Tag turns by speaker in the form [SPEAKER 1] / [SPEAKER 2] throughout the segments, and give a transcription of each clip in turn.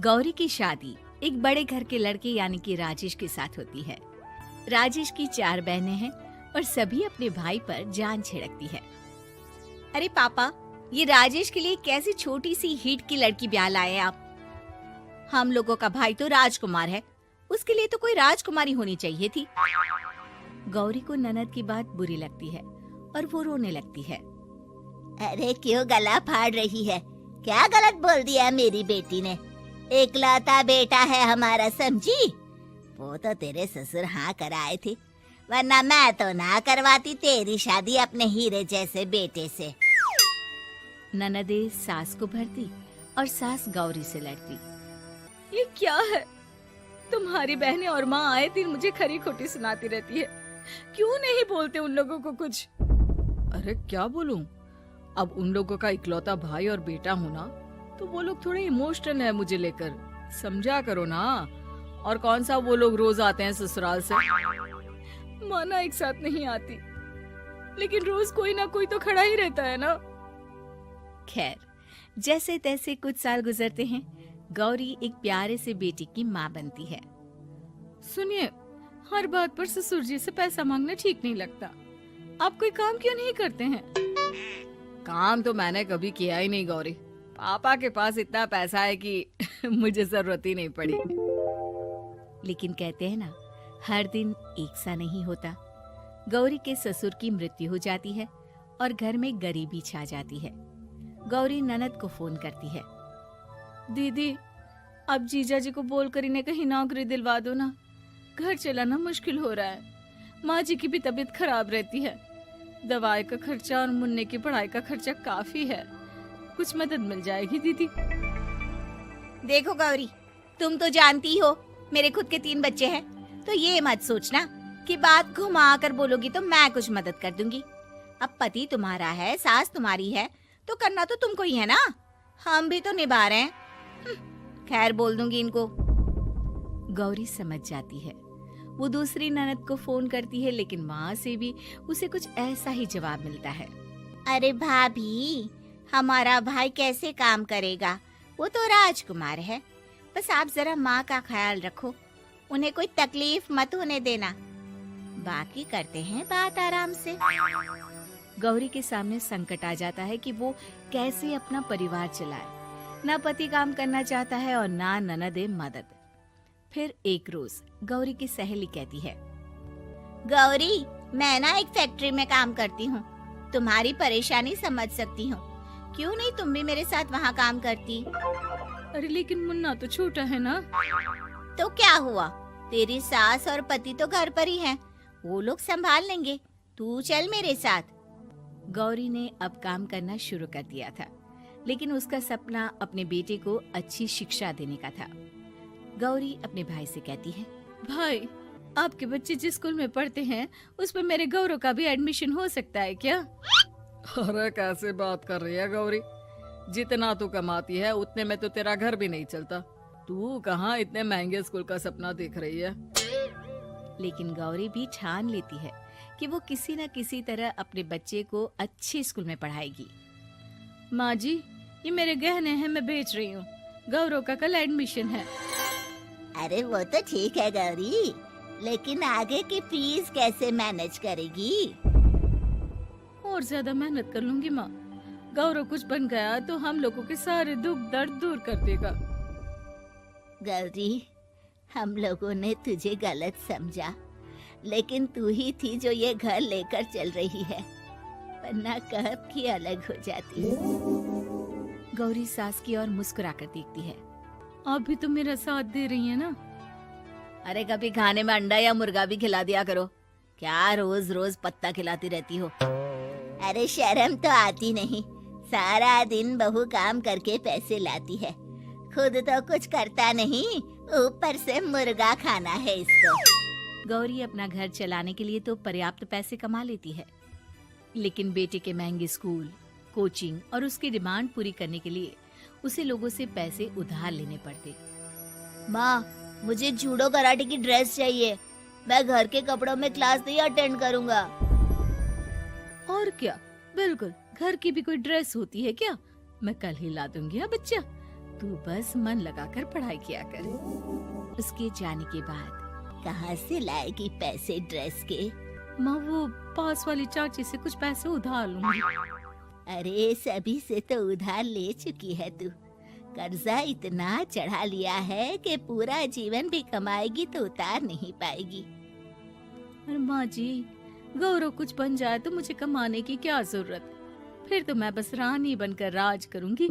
[SPEAKER 1] गौरी की शादी एक बड़े घर के लड़के यानी कि राजेश के साथ होती है। राजेश की 4 बहनें हैं और सभी अपने भाई पर जान छिड़कती है। अरे पापा, ये राजेश के लिए कैसी छोटी सी हिट की लड़की ब्याह लाए आप? हम लोगों का भाई तो राजकुमार है, उसके लिए तो कोई राजकुमारी होनी चाहिए थी। गौरी को ननद की बात बुरी लगती है और वो रोने लगती है।
[SPEAKER 2] अरे क्यों गला फाड़ रही है? क्या गलत बोल दिया मेरी बेटी ने? इकलौता बेटा है हमारा, समझी? वो तो तेरे ससुर हाँ कराए थे, वरना मैं तो ना करवाती तेरी शादी अपने हीरे जैसे बेटे से।
[SPEAKER 1] ननदे सास को भरती और सास गौरी से लड़ती। ये क्या है? तुम्हारी बहनें और माँ आए दिन मुझे खरी खोटी सुनाती रहती है। क्यों नहीं बोलते उन लोगों को कुछ?
[SPEAKER 3] अरे क्या बोलूं? अब उन लोगों का इकलौता भाई और बेटा होना, तो वो लोग थोड़े इमोशनल है मुझे लेकर, समझा करो ना। और कौन सा वो लोग रोज आते हैं ससुराल से?
[SPEAKER 1] माना एक साथ नहीं आती, लेकिन रोज कोई ना कोई तो खड़ा ही रहता है ना। खैर, जैसे तैसे कुछ साल गुजरते हैं। गौरी एक प्यारे से बेटी की माँ बनती है।
[SPEAKER 3] सुनिए, हर बात पर ससुर जी से पैसा मांगना ठीक नहीं लगता। आप कोई काम क्यों नहीं करते हैं? काम तो मैंने कभी किया ही नहीं गौरी। पापा के पास इतना पैसा है कि मुझे जरूरत ही नहीं पड़ी।
[SPEAKER 1] लेकिन कहते हैं ना, हर दिन एक सा नहीं होता। गौरी के ससुर की मृत्यु हो जाती है और घर में गरीबी छा जाती है। गौरी ननद को फोन करती है।
[SPEAKER 3] दीदी, अब जीजा जी को बोलकर इन्हें कहीं नौकरी दिलवा दो ना। घर चलाना मुश्किल हो रहा है। माँ जी की भी तबीयत खराब रहती है। दवाई का खर्चा और मुन्ने की पढ़ाई का खर्चा काफी है। कुछ मदद मिल जाएगी दीदी।
[SPEAKER 1] देखो गौरी, तुम तो जानती हो मेरे खुद के 3 बच्चे हैं, तो ये मत सोचना कि बात घुमा कर बोलोगी तो मैं कुछ मदद कर दूंगी। अब पति तुम्हारा है, सास तुम्हारी है, तो करना तो तुमको ही है ना। हम भी तो निभा रहे हैं। खैर, बोल दूंगी इनको। गौरी समझ जाती है। वो दूसरी ननद को फोन करती है, लेकिन वहाँ से भी उसे कुछ ऐसा ही जवाब मिलता है।
[SPEAKER 2] अरे भाभी, हमारा भाई कैसे काम करेगा? वो तो राजकुमार है। बस आप जरा माँ का ख्याल रखो, उन्हें कोई तकलीफ मत होने देना। बाकी करते हैं बात आराम से।
[SPEAKER 1] गौरी के सामने संकट आ जाता है कि वो कैसे अपना परिवार चलाए। ना पति काम करना चाहता है और ना ननदे मदद। फिर एक रोज गौरी की सहेली कहती है,
[SPEAKER 2] गौरी, मैं ना एक फैक्ट्री में काम करती हूँ, तुम्हारी परेशानी समझ सकती हूँ। क्यों नहीं तुम भी मेरे साथ वहाँ काम करती?
[SPEAKER 3] अरे लेकिन मुन्ना तो छोटा है ना।
[SPEAKER 2] तो क्या हुआ? तेरी सास और पति तो घर पर ही हैं, वो लोग संभाल लेंगे। तू चल मेरे साथ।
[SPEAKER 1] गौरी ने अब काम करना शुरू कर दिया था, लेकिन उसका सपना अपने बेटे को अच्छी शिक्षा देने का था। गौरी अपने भाई से कहती है,
[SPEAKER 3] भाई, आपके बच्चे जिस स्कूल में पढ़ते हैं उस पर मेरे गौरव का भी एडमिशन हो सकता है क्या? अरे कैसे बात कर रही है गौरी? जितना तू कमाती है उतने में तो तेरा घर भी नहीं चलता। तू कहाँ इतने महंगे स्कूल का सपना देख रही है?
[SPEAKER 1] लेकिन गौरी भी ठान लेती है कि वो किसी न किसी तरह अपने बच्चे को अच्छे स्कूल में पढ़ाएगी।
[SPEAKER 3] माँ जी, ये मेरे गहने हैं, मैं बेच रही हूँ। गौरव का कल एडमिशन है।
[SPEAKER 2] अरे वो तो ठीक है गौरी, लेकिन आगे की फीस कैसे मैनेज करेगी?
[SPEAKER 3] और ज्यादा मेहनत कर लूंगी माँ। गौरव कुछ बन गया तो हम लोगों के सारे दुख दर्द दूर कर देगा।
[SPEAKER 2] गौरी, हम लोगं ने तुझे गलत समझा, लेकिन तू ही थी जो ये घर लेकर चल रही है, वरना कब की अलग हो जाती।
[SPEAKER 1] गौरी सास की ओर मुस्कुराकर देखती है।
[SPEAKER 3] आप भी तो मेरा साथ दे रही हैं ना।
[SPEAKER 1] अरे कभी खाने में अंडा या मुर्गा भी खिला दिया करो। क्या रोज रोज पत्ता खिलाती रहती हो?
[SPEAKER 2] अरे शर्म तो आती नहीं? सारा दिन बहू काम करके पैसे लाती है, खुद तो कुछ करता नहीं, ऊपर से मुर्गा खाना है इसको।
[SPEAKER 1] गौरी अपना घर चलाने के लिए तो पर्याप्त पैसे कमा लेती है, लेकिन बेटे के महंगे स्कूल, कोचिंग और उसकी डिमांड पूरी करने के लिए उसे लोगों से पैसे उधार लेने पड़ते।
[SPEAKER 2] माँ, मुझे जूडो कराटे की ड्रेस चाहिए। मैं घर के कपड़ों में क्लास नहीं अटेंड करूँगा।
[SPEAKER 3] और क्या, बिल्कुल, घर की भी कोई ड्रेस होती है क्या? मैं कल ही ला दूंगी। हाँ बच्चा, तू बस मन लगाकर पढ़ाई किया कर।
[SPEAKER 1] उसके जाने के बाद
[SPEAKER 2] कहाँ से लाएगी पैसे ड्रेस के?
[SPEAKER 3] माँ वो पास वाली चाची से कुछ पैसे उधार लूंगी।
[SPEAKER 2] अरे सभी से तो उधार ले चुकी है तू। कर्जा इतना चढ़ा लिया है कि पूरा जीवन भी कमाएगी तो उतार नहीं पाएगी।
[SPEAKER 3] अरे माँ जी, गौरव कुछ बन जाए तो मुझे कमाने की क्या जरूरत, फिर तो मैं बस रानी बनकर राज करूंगी।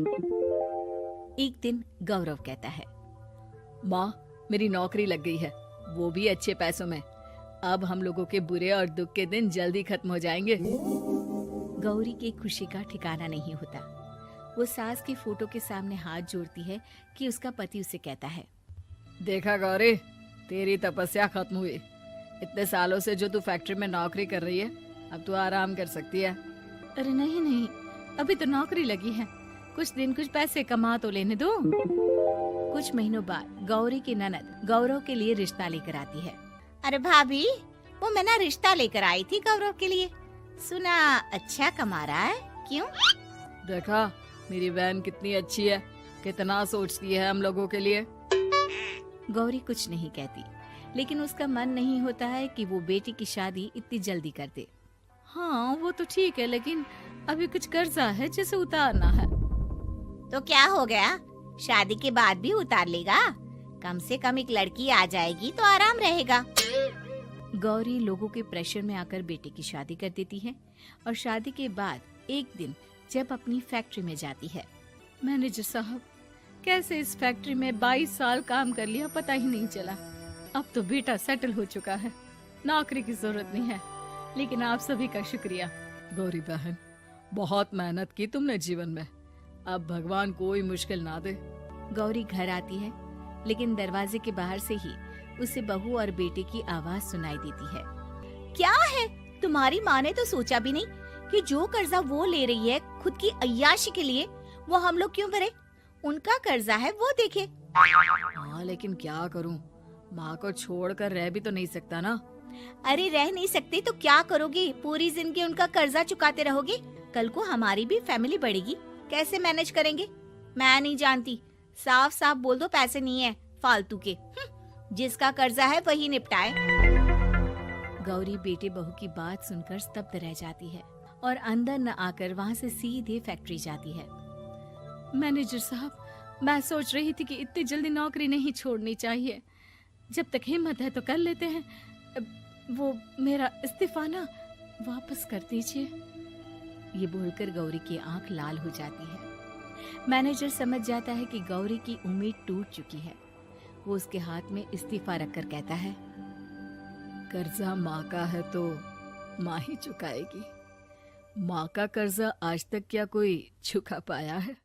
[SPEAKER 1] एक दिन गौरव कहता है,
[SPEAKER 3] माँ मेरी नौकरी लग गई है, वो भी अच्छे पैसों में। अब हम लोगों के बुरे और दुख के दिन जल्दी खत्म हो जाएंगे।
[SPEAKER 1] गौरी की खुशी का ठिकाना नहीं होता। वो सास की फोटो के सामने हाथ जोड़ती है कि उसका पति उसे कहता है,
[SPEAKER 3] देखा गौरी, तेरी तपस्या खत्म हुई। इतने सालों से जो तू फैक्ट्री में नौकरी कर रही है, अब तू आराम कर सकती है।
[SPEAKER 1] अरे नहीं नहीं, अभी तो नौकरी लगी है, कुछ दिन कुछ पैसे कमा तो लेने दो। कुछ महीनों बाद गौरी की ननद गौरव के लिए रिश्ता लेकर आती है। अरे भाभी, वो मैं ना रिश्ता लेकर आई थी गौरव के लिए, सुना अच्छा कमा रहा है, क्यों?
[SPEAKER 3] देखा मेरी बहन कितनी अच्छी है, कितना सोचती है हम लोगों के लिए।
[SPEAKER 1] गौरी कुछ नहीं कहती, लेकिन उसका मन नहीं होता है कि वो बेटी की शादी इतनी जल्दी कर दे।
[SPEAKER 3] हाँ वो तो ठीक है, लेकिन अभी कुछ कर्जा है जिसे उतारना है।
[SPEAKER 1] तो क्या हो गया, शादी के बाद भी उतार लेगा, कम से कम एक लड़की आ जाएगी तो आराम रहेगा। गौरी लोगों के प्रेशर में आकर बेटे की शादी कर देती है और शादी के बाद एक दिन जब अपनी फैक्ट्री में जाती है,
[SPEAKER 3] मैनेजर साहब, कैसे इस फैक्ट्री में 22 साल काम कर लिया पता ही नहीं चला। अब तो बेटा सेटल हो चुका है, नौकरी की जरूरत नहीं है, लेकिन आप सभी का शुक्रिया। गौरी बहन, बहुत मेहनत की तुमने जीवन में, अब भगवान कोई मुश्किल ना दे।
[SPEAKER 1] गौरी घर आती है, लेकिन दरवाजे के बाहर से ही उसे बहू और बेटे की आवाज सुनाई देती है। क्या है, तुम्हारी माँ ने तो सोचा भी नहीं कि जो कर्जा वो ले रही है खुद की अय्याशी के लिए, वो हम लोग क्यों भरे? उनका कर्जा है वो देखे।
[SPEAKER 3] हाँ लेकिन क्या करूं, माँ को छोड़कर रह भी तो नहीं सकता ना।
[SPEAKER 1] अरे रह नहीं सकते तो क्या करोगी, पूरी जिंदगी उनका कर्जा चुकाते रहोगे? कल को हमारी भी फैमिली बढ़ेगी, कैसे मैनेज करेंगे? मैं नहीं जानती, साफ साफ बोल दो पैसे नहीं है फालतू के। जिसका कर्जा है वही निपटाए। गौरी बेटे बहू की बात सुनकर स्तब्ध रह जाती है और अंदर न आकर वहाँ से सीधे फैक्ट्री जाती है।
[SPEAKER 3] मैनेजर साहब, मैं सोच रही थी कि इतनी जल्दी नौकरी नहीं छोड़नी चाहिए, जब तक हिम्मत है तो कर लेते हैं। वो मेरा इस्तीफा ना वापस कर दीजिए।
[SPEAKER 1] ये बोलकर गौरी की आंख लाल हो जाती है। मैनेजर समझ जाता है कि गौरी की उम्मीद टूट चुकी है। वो उसके हाथ में इस्तीफा रखकर कहता है,
[SPEAKER 3] कर्जा माँ का है तो माँ ही चुकाएगी। माँ का कर्जा आज तक क्या कोई चुका पाया है?